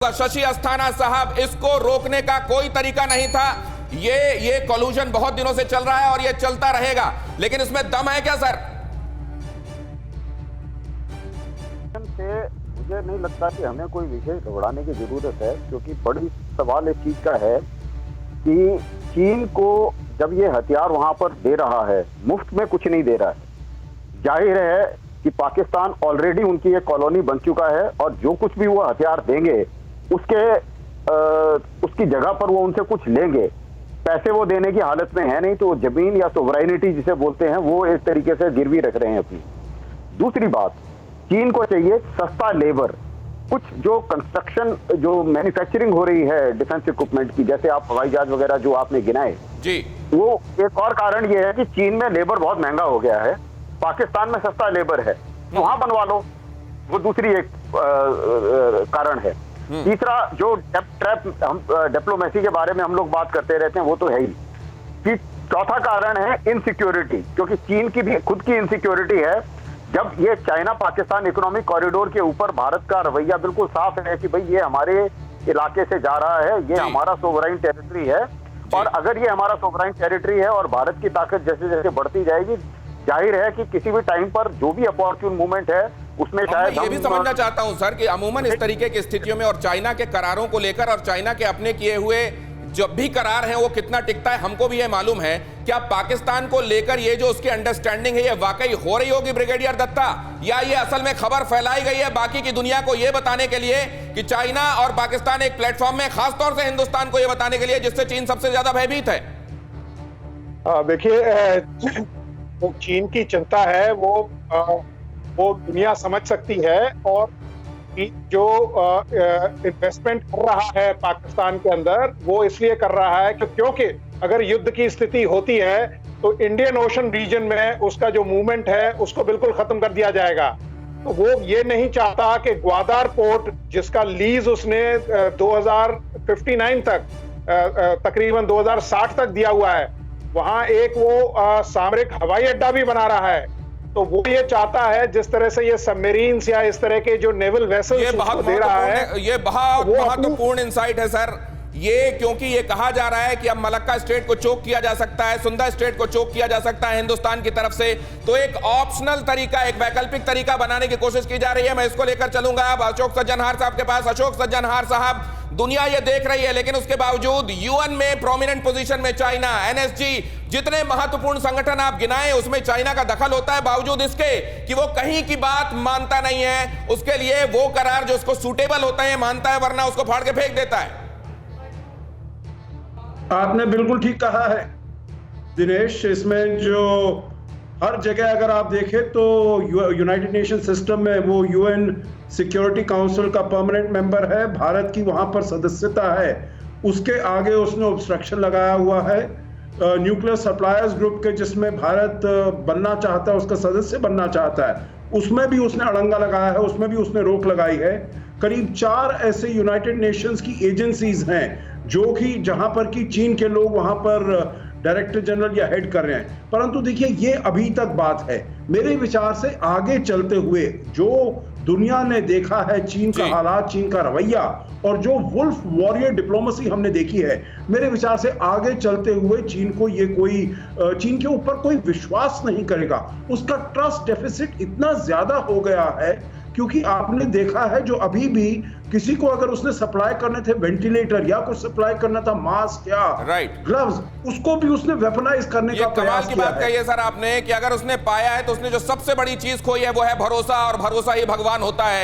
शशि अस्थाना साहब, इसको रोकने का कोई तरीका नहीं था। ये कॉल्यूजन बहुत दिनों से चल रहा है और ये चलता रहेगा, लेकिन इसमें दम है क्या सर? से मुझे नहीं लगता कि हमें कोई विशेष घबराने की जरूरत है, क्योंकि बड़ी सवाल इस चीज का है कि चीन को जब ये हथियार वहां पर दे रहा है, मुफ्त में कुछ नहीं दे रहा है। जाहिर है कि पाकिस्तान ऑलरेडी उनकी एक कॉलोनी बन चुका है और जो कुछ भी वो हथियार देंगे उसकी जगह पर वो उनसे कुछ लेंगे। पैसे वो देने की हालत में है नहीं, तो जमीन या सोवरेनिटी जिसे बोलते हैं वो एक तरीके से गिरवी रख रहे हैं अपनी। दूसरी बात, चीन को चाहिए सस्ता लेबर। कुछ जो कंस्ट्रक्शन, जो मैन्युफैक्चरिंग हो रही है डिफेंस इक्विपमेंट की, जैसे आप हवाई जहाज वगैरह जो आपने गिनाए जी, वो एक और कारण ये है कि चीन में लेबर बहुत महंगा हो गया है, पाकिस्तान में सस्ता लेबर है, वहां बनवा लो, वो दूसरी एक कारण है। तीसरा, जो हम डिप्लोमेसी के बारे में हम लोग बात करते रहते हैं, वो तो है ही कि चौथा कारण है इनसिक्योरिटी, क्योंकि चीन की भी खुद की इनसिक्योरिटी है। जब ये चाइना पाकिस्तान इकोनॉमिक कॉरिडोर के ऊपर भारत का रवैया बिल्कुल साफ है कि भाई ये हमारे इलाके से जा रहा है, ये हमारा सोवराइन टेरिटरी है, और अगर ये हमारा सोवराइन टेरिटरी है और भारत की ताकत जैसे जैसे बढ़ती जाएगी, जाहिर है कि किसी भी टाइम पर जो भी अपॉर्चुन मूवमेंट है उसमें शायद मैं ये भी समझना चाहता हूं सर कि अमूमन इस तरीके की स्थितियों में और चाइना के करारों को लेकर और चाइना के अपने किए हुए जब भी करार हैं वो कितना टिकता है, हमको भी ये मालूम है। क्या पाकिस्तान को लेकर ये जो उसकी अंडरस्टैंडिंग है ये वाकई हो रही होगी ब्रिगेडियर दत्ता, या ये असल में खबर फैलाई गई है बाकी की दुनिया को ये बताने के लिए कि चाइना और पाकिस्तान एक प्लेटफॉर्म में, खासतौर से हिंदुस्तान को ये बताने के लिए जिससे चीन सबसे ज्यादा भयभीत है? देखिए, वो चीन की चिंता है वो दुनिया समझ सकती है, और जो इन्वेस्टमेंट कर रहा है पाकिस्तान के अंदर वो इसलिए कर रहा है क्योंकि अगर युद्ध की स्थिति होती है तो इंडियन ओशन रीजन में उसका जो मूवमेंट है उसको बिल्कुल खत्म कर दिया जाएगा। तो वो ये नहीं चाहता कि ग्वादार पोर्ट, जिसका लीज उसने 2059 तक तकरीबन 2060 तक दिया हुआ है, वहां एक वो सामरिक हवाई अड्डा भी बना रहा है। तो वो ये चाहता है जिस तरह से ये सबमरीन्स या इस तरह के जो नेवल वेसल्स दे रहा है, ये बहुत महत्वपूर्ण इंसाइट है सर ये, क्योंकि ये कहा जा रहा है कि अब मलक्का स्टेट को चोक किया जा सकता है, सुंदर स्टेट को चोक किया जा सकता है हिंदुस्तान की तरफ से। तो एक ऑप्शनल तरीका, एक वैकल्पिक तरीका बनाने की कोशिश की जा रही है। मैं इसको लेकर चलूंगा अब अशोक सज्जनहार साहब के पास। अशोक सज्जनहार साहब, दुनिया ये देख रही है, लेकिन उसके बावजूद यूएन में प्रोमिनेंट पोजीशन में चाइना, एनएसजी, जितने महत्वपूर्ण संगठन आप गिनाए उसमें चाइना का दखल होता है, बावजूद इसके कि वो कहीं की बात मानता नहीं है। उसके लिए वो करार जो उसको सूटेबल होता है मानता है, वरना उसको फाड़ के फेंक देता है। आपने बिल्कुल ठीक कहा है दिनेश। इसमें जो हर जगह अगर आप देखें तो यूनाइटेड नेशन सिस्टम में वो यूएन सिक्योरिटी काउंसिल का परमानेंट मेंबर है, भारत की वहां पर सदस्यता है, उसके आगे उसने ऑब्स्ट्रक्शन लगाया हुआ है। न्यूक्लियर सप्लायर्स ग्रुप के जिसमें भारत बनना चाहता है, उसका सदस्य बनना चाहता है, उसमें भी उसने अड़ंगा लगाया है, उसमें भी उसने रोक लगाई है। करीब 4 ऐसे यूनाइटेड नेशंस की एजेंसीज हैं जो कि जहां पर कि चीन के लोग वहां पर डायरेक्टर जनरल या हेड कर रहे हैं। परंतु देखिए, ये अभी तक बात है। मेरे विचार से आगे चलते हुए जो दुनिया ने देखा है चीन का हालात, चीन का रवैया, और जो वुल्फ वॉरियर डिप्लोमेसी हमने देखी है, मेरे विचार से आगे चलते हुए चीन को ये कोई चीन के ऊपर कोई विश्वास नहीं करेगा। उसका ट्रस्ट डेफिसिट इतना ज्यादा हो गया है, क्योंकि आपने देखा है जो अभी भी किसी को अगर उसने सप्लाई करने थे वेंटिलेटर या कुछ सप्लाई करना था मास्क या ग्लव्स, उसको भी उसने वेपनाइज करने का प्रयास किया। कमाल की बात कही है सर आपने कि अगर उसने पाया है तो उसने जो सबसे बड़ी चीज खोई है वो है भरोसा, और भरोसा ही भगवान होता है।